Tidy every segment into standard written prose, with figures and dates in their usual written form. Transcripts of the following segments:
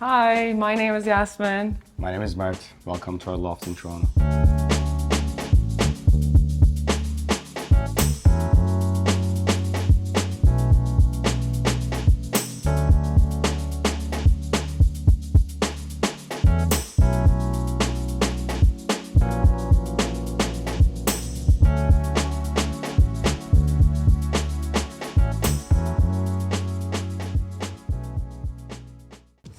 Hi, my name is Yasemin. My name is Mert. Welcome to our loft in Toronto.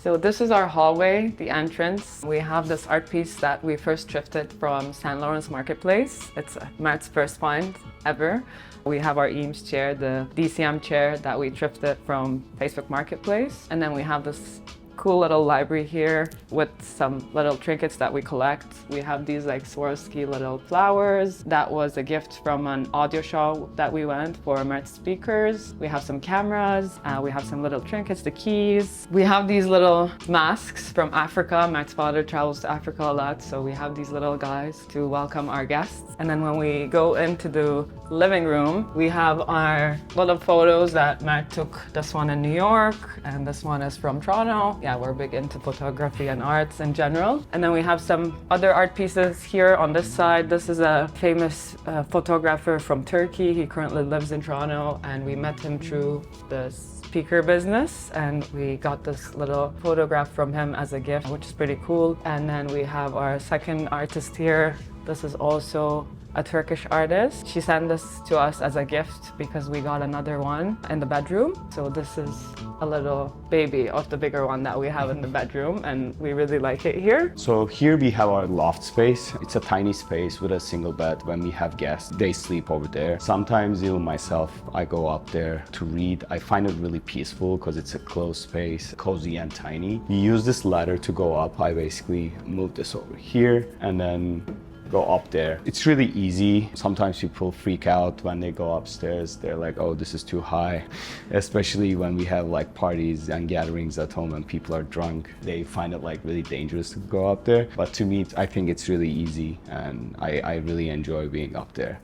So this is our hallway, the entrance. We have this art piece that we first thrifted from St. Lawrence Marketplace. It's Mert's first find ever. We have our Eames chair, the DCM chair that we thrifted from Facebook Marketplace. And then we have this cool little library here with some little trinkets that we collect. We have these like Swarovski little flowers. That was a gift from an audio show that we went for Mert speakers. We have some cameras. We have some little trinkets, the keys. We have these little masks from Africa. Mert's father travels to Africa a lot, so we have these little guys to welcome our guests. And then when we go into the living room, we have our little photos that Mert took. This one in New York, and this one is from Toronto. Yeah, we're big into photography and arts in general. And then we have some other art pieces here on this side. This is a famous photographer from Turkey. He currently lives in Toronto, and we met him through the speaker business, and we got this little photograph from him as a gift, which is pretty cool. And then we have our second artist here. This is also a Turkish artist. She sent this to us as a gift because we got another one in the bedroom. So this is a little baby of the bigger one that we have in the bedroom, and we really like it here. So here we have our loft space. It's a tiny space with a single bed. When we have guests, they sleep over there. Sometimes even myself, I go up there to read. I find it really peaceful because it's a closed space, cozy and tiny. You use this ladder to go up. I basically move this over here and then go up there. It's really easy. Sometimes people freak out when they go upstairs. They're like, oh, this is too high. Especially when we have like parties and gatherings at home and people are drunk. They find it like really dangerous to go up there. But to me, I think it's really easy, and I really enjoy being up there.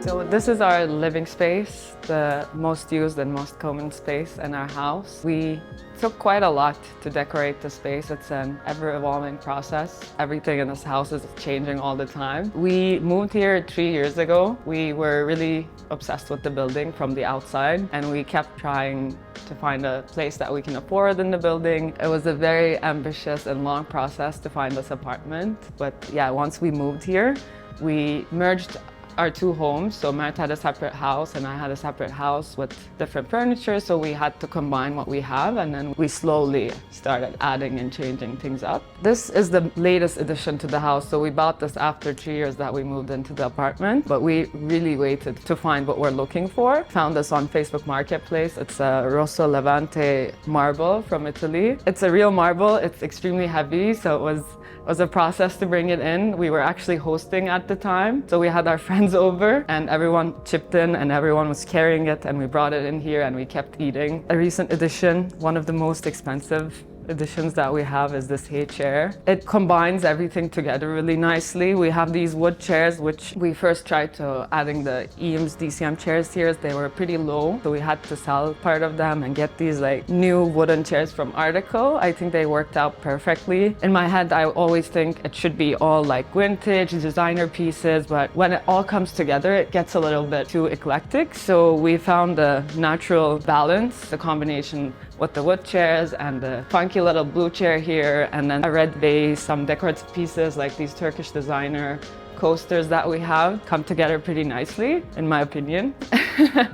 So this is our living space, the most used and most common space in our house. We took quite a lot to decorate the space. It's an ever-evolving process. Everything in this house is changing all the time. We moved here 3 years ago. We were really obsessed with the building from the outside, and we kept trying to find a place that we can afford in the building. It was a very ambitious and long process to find this apartment. But yeah, once we moved here, we merged our two homes. So Mert had a separate house and I had a separate house with different furniture, so we had to combine what we have, and then we slowly started adding and changing things up. This is the latest addition to the house, so we bought this after 3 years that we moved into the apartment, but we really waited to find what we're looking for. Found this on Facebook Marketplace. It's a Rosso Levante marble from Italy. It's a real marble. It's extremely heavy, so it was a process to bring it in. We were actually hosting at the time, so we had our friends over and everyone chipped in and everyone was carrying it, and we brought it in here and we kept eating. A recent addition, one of the most expensive additions that we have, is this hay chair. It combines everything together really nicely. We have these wood chairs, which we first tried to adding the Eames DCM chairs here. They were pretty low, so we had to sell part of them and get these like new wooden chairs from Article. I think they worked out perfectly. In my head, I always think it should be all like vintage designer pieces, but when it all comes together, it gets a little bit too eclectic. So we found a natural balance, the combination with the wood chairs and the funky little blue chair here, and then a red vase, some decorative pieces like these Turkish designer coasters that we have come together pretty nicely, in my opinion.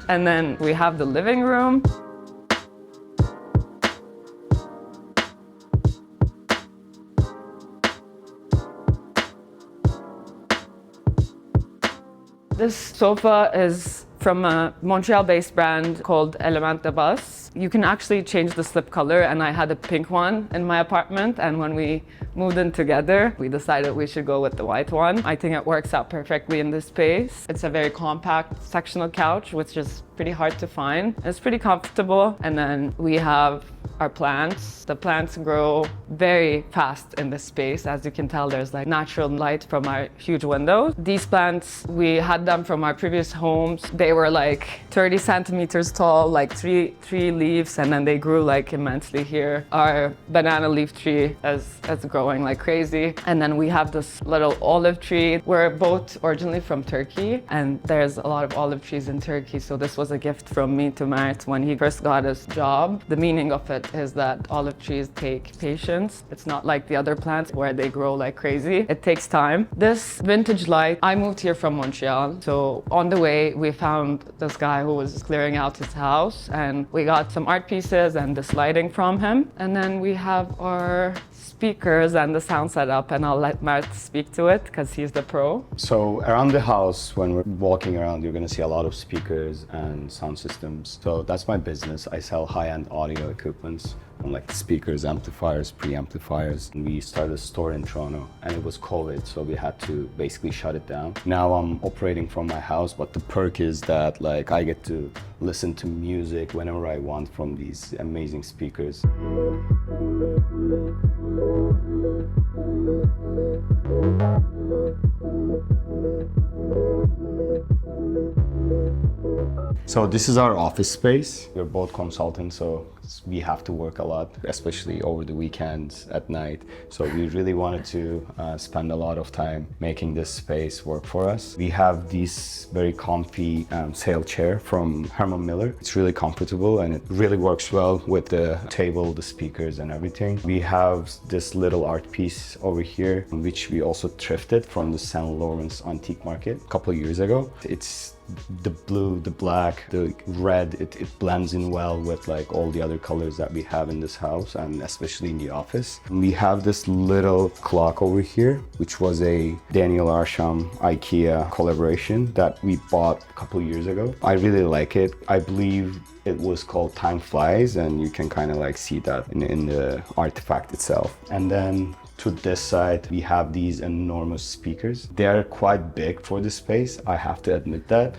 And then we have the living room. This sofa is from a Montreal-based brand called Element de Bus. You can actually change the slip color, and I had a pink one in my apartment, and when we moved in together, we decided we should go with the white one. I think it works out perfectly in this space. It's a very compact sectional couch, which is pretty hard to find. It's pretty comfortable. And then we have our plants. The plants grow very fast in this space. As you can tell, there's like natural light from our huge windows. These plants, we had them from our previous homes. They were like 30 centimeters tall, like three leaves, and then they grew like immensely here. Our banana leaf tree is growing like crazy. And then we have this little olive tree. We're both originally from Turkey, and there's a lot of olive trees in Turkey. So this was a gift from me to Mert when he first got his job. The meaning of it is that olive trees take patience. It's not like the other plants where they grow like crazy. It takes time. This vintage light, I moved here from Montreal. So on the way, we found this guy who was clearing out his house, and we got some art pieces and this lighting from him. And then we have our speakers and the sound setup, and I'll let Mert speak to it because he's the pro. So around the house, when we're walking around, you're gonna see a lot of speakers and sound systems. So that's my business. I sell high-end audio equipments, like speakers, amplifiers, preamplifiers. We started a store in Toronto, and it was COVID, so we had to basically shut it down. Now I'm operating from my house, but the perk is that like I get to listen to music whenever I want from these amazing speakers. So this is our office space. We're both consultants, so we have to work a lot, especially over the weekends at night. So we really wanted to spend a lot of time making this space work for us. We have this very comfy sail chair from Herman Miller. It's really comfortable and it really works well with the table, the speakers and everything. We have this little art piece over here, which we also thrifted from the St. Lawrence Antique Market a couple of years ago. It's the blue, the black, the red, it blends in well with like all the other colors that we have in this house and especially in the office. We have this little clock over here, which was a Daniel Arsham IKEA collaboration that we bought a couple of years ago. I really like it. I believe it was called Time Flies, and you can kind of like see that in the artifact itself. And then to this side, we have these enormous speakers. They are quite big for the space, I have to admit that,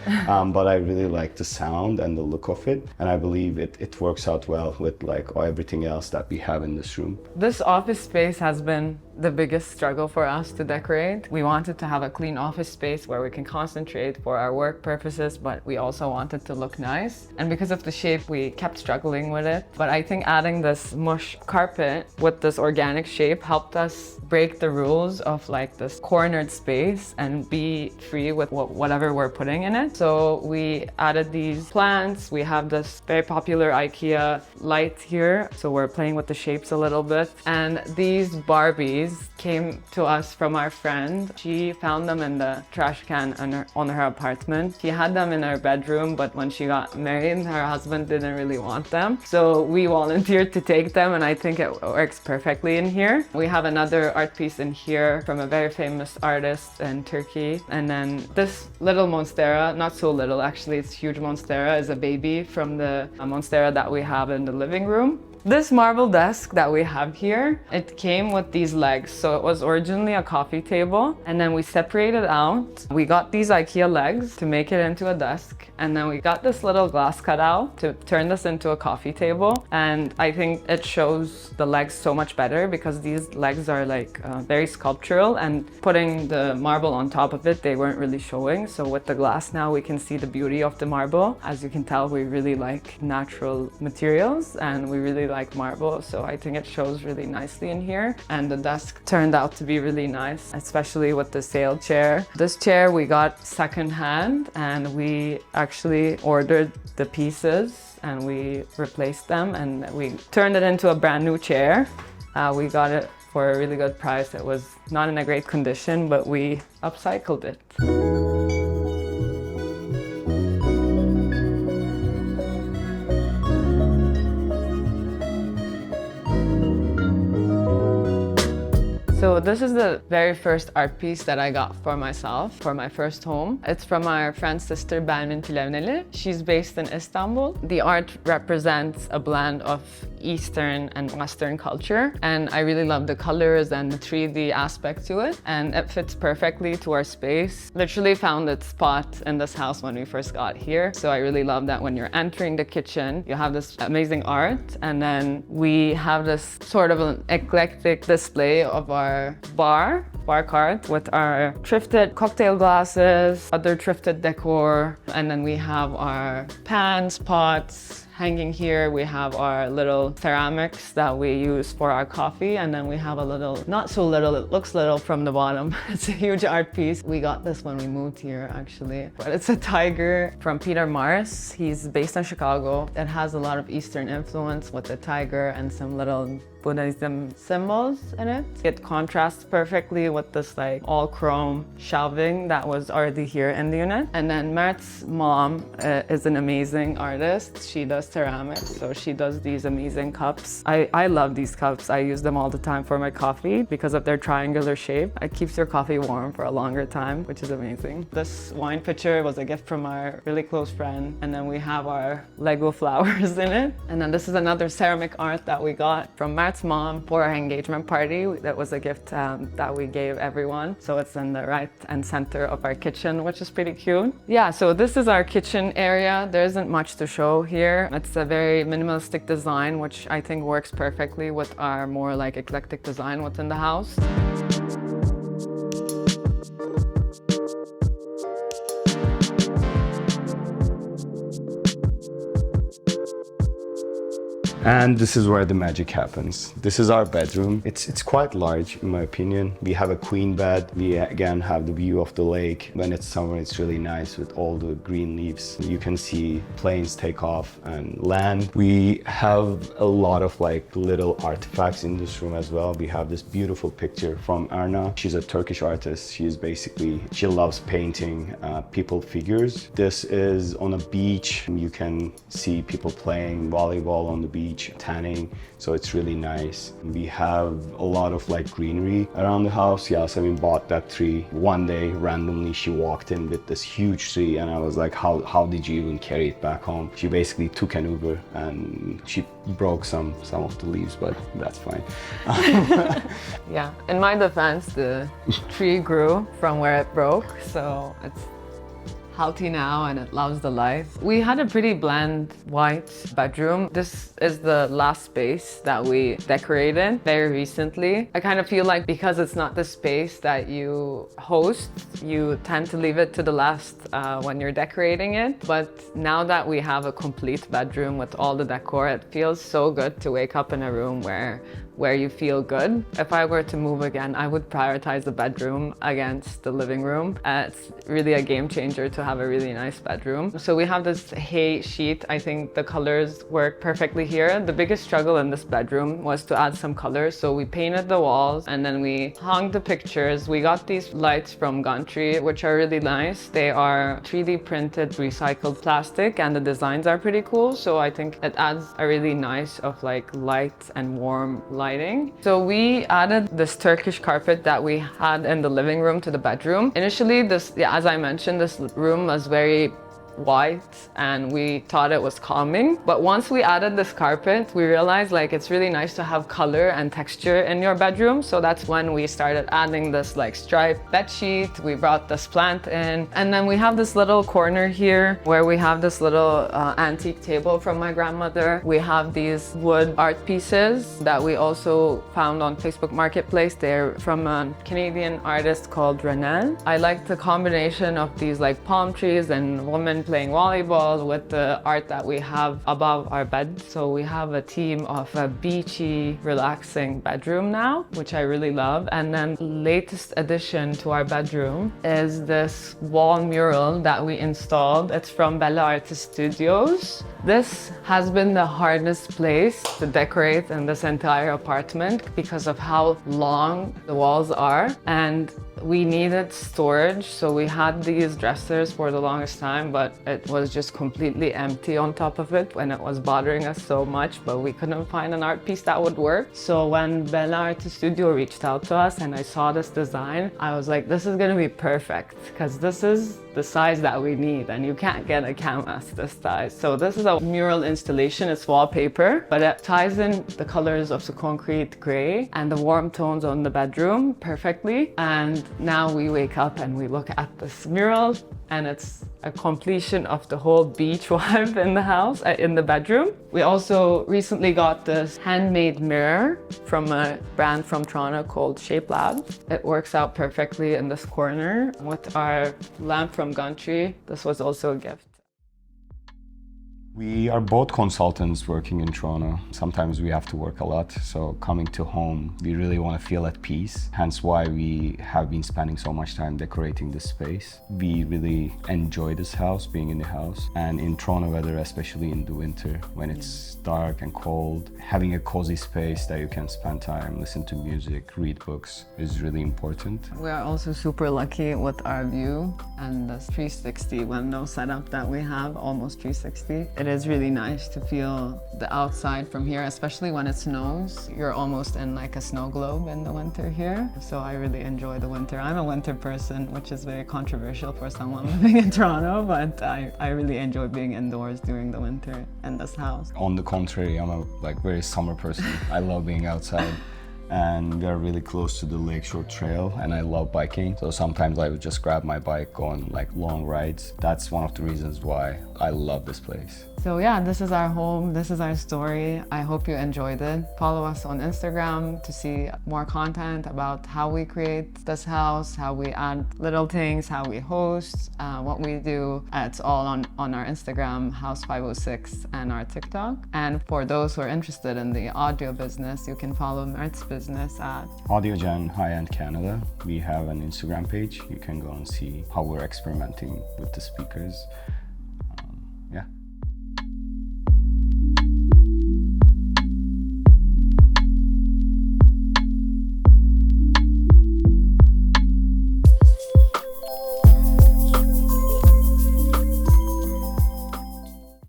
but I really like the sound and the look of it, and I believe it works out well with like everything else that we have in this room. This office space has been the biggest struggle for us to decorate. We wanted to have a clean office space where we can concentrate for our work purposes, but we also wanted to look nice. And because of the shape, we kept struggling with it. But I think adding this mush carpet with this organic shape helped us break the rules of like this cornered space and be free with whatever we're putting in it. So we added these plants. We have this very popular IKEA light here. So we're playing with the shapes a little bit. And these Barbies came to us from our friend. She found them in the trash can on her apartment. She had them in her bedroom, but when she got married, her husband didn't really want them. So we volunteered to take them, and I think it works perfectly in here. We have another art piece in here from a very famous artist in Turkey. And then this little monstera, not so little actually, it's huge monstera, is a baby from the monstera that we have in the living room. This marble desk that we have here, it came with these legs. So it was originally a coffee table, and then we separated out. We got these IKEA legs to make it into a desk, and then we got this little glass cutout to turn this into a coffee table. And I think it shows the legs so much better because these legs are like very sculptural, and putting the marble on top of it, they weren't really showing. So with the glass now, we can see the beauty of the marble. As you can tell, we really like natural materials, and we really like marble, so I think it shows really nicely in here. And the desk turned out to be really nice, especially with the sail chair. This chair we got secondhand, and we actually ordered the pieces and we replaced them, and we turned it into a brand new chair. We got it for a really good price. It was not in a great condition, but we upcycled it. So this is the very first art piece that I got for myself, for my first home. It's from our friend's sister, Belmin Plevneli. She's based in Istanbul. The art represents a blend of Eastern and Western culture, and I really love the colors and the 3D aspect to it, and it fits perfectly to our space. Literally found its spot in this house when we first got here, so I really love that when you're entering the kitchen, you have this amazing art, and then we have this sort of an eclectic display of our bar cart with our thrifted cocktail glasses, other thrifted decor, and then we have our pans, pots. Hanging here, we have our little ceramics that we use for our coffee, and then we have a little, not so little, it looks little from the bottom. It's a huge art piece. We got this when we moved here, actually. But it's a tiger from Peter Mars. He's based in Chicago. It has a lot of Eastern influence with the tiger and some little Buddhism symbols in it. It contrasts perfectly with this like all chrome shelving that was already here in the unit. And then Mert's mom is an amazing artist. She does ceramics, so she does these amazing cups. I love these cups. I use them all the time for my coffee because of their triangular shape. It keeps your coffee warm for a longer time, which is amazing. This wine pitcher was a gift from our really close friend. And then we have our Lego flowers in it. And then this is another ceramic art that we got from Mert's mom for our engagement party. That was a gift that we gave everyone. So it's in the right and center of our kitchen, which is pretty cute. Yeah, so this is our kitchen area. There isn't much to show here. It's a very minimalistic design, which I think works perfectly with our more like eclectic design within the house. And this is where the magic happens. This is our bedroom. It's quite large in my opinion. We have a queen bed. We again have the view of the lake. When it's summer, it's really nice with all the green leaves. You can see planes take off and land. We have a lot of like little artifacts in this room as well. We have this beautiful picture from Erna. She's a Turkish artist. She loves painting people figures. This is on a beach. You can see people playing volleyball on the beach, tanning, so it's really nice. We have a lot of like greenery around the house. Yasemin bought that tree. One day, randomly, she walked in with this huge tree, and I was like, how did you even carry it back home? She basically took an Uber, and she broke some of the leaves, but that's fine. Yeah, in my defense, the tree grew from where it broke, so it's healthy now and it loves the life. We had a pretty bland white bedroom. This is the last space that we decorated very recently. I kind of feel like because it's not the space that you host, you tend to leave it to the last when you're decorating it. But now that we have a complete bedroom with all the decor, it feels so good to wake up in a room where you feel good. If I were to move again, I would prioritize the bedroom against the living room. It's really a game changer to have a really nice bedroom. So we have this hay sheet. I think the colors work perfectly here. The biggest struggle in this bedroom was to add some colors. So we painted the walls and then we hung the pictures. We got these lights from Gantry, which are really nice. They are 3D printed recycled plastic and the designs are pretty cool. So I think it adds a really nice of like light and warm lighting. So we added this Turkish carpet that we had in the living room to the bedroom. Initially, as I mentioned, this room was very white and we thought it was calming. But once we added this carpet, we realized like it's really nice to have color and texture in your bedroom. So that's when we started adding this like striped bed sheet. We brought this plant in. And then we have this little corner here where we have this little antique table from my grandmother. We have these wood art pieces that we also found on Facebook Marketplace. They're from a Canadian artist called Renelle. I like the combination of these like palm trees and women playing volleyball with the art that we have above our bed. So we have a theme of a beachy, relaxing bedroom now, which I really love. And then latest addition to our bedroom is this wall mural that we installed. It's from Bella Artist Studios. This has been the hardest place to decorate in this entire apartment because of how long the walls are. And we needed storage, so we had these dressers for the longest time, but it was just completely empty on top of it when it was bothering us so much, but we couldn't find an art piece that would work. So when Bella Art Studio reached out to us and I saw this design, I was like, this is gonna be perfect because this is the size that we need and you can't get a canvas this size. So this is a mural installation, it's wallpaper, but it ties in the colors of the concrete gray and the warm tones on the bedroom perfectly. And now we wake up and we look at this mural and it's a completion of the whole beach vibe in the house, in the bedroom. We also recently got this handmade mirror from a brand from Toronto called Shape Lab. It works out perfectly in this corner with our lamp from Gumtree. This was also a gift. We are both consultants working in Toronto. Sometimes we have to work a lot, so coming to home, we really want to feel at peace. Hence why we have been spending so much time decorating this space. We really enjoy this house, being in the house. And in Toronto weather, especially in the winter, when it's dark and cold, having a cozy space that you can spend time, listen to music, read books is really important. We are also super lucky with our view and this 360 window setup that we have, almost 360. It is really nice to feel the outside from here, especially when it snows. You're almost in like a snow globe in the winter here. So I really enjoy the winter. I'm a winter person, which is very controversial for someone living in Toronto, but I really enjoy being indoors during the winter in this house. On the contrary, I'm a very summer person. I love being outside. And we are really close to the Lakeshore Trail and I love biking. So sometimes I would just grab my bike, go on long rides. That's one of the reasons why I love this place. So yeah, this is our home, this is our story. I hope you enjoyed it. Follow us on Instagram to see more content about how we create this house, how we add little things, how we host, what we do. It's all on our Instagram, House506, and our TikTok. And for those who are interested in the audio business, you can follow Mert's business at Audiogen High-End Canada. We have an Instagram page. You can go and see how we're experimenting with the speakers.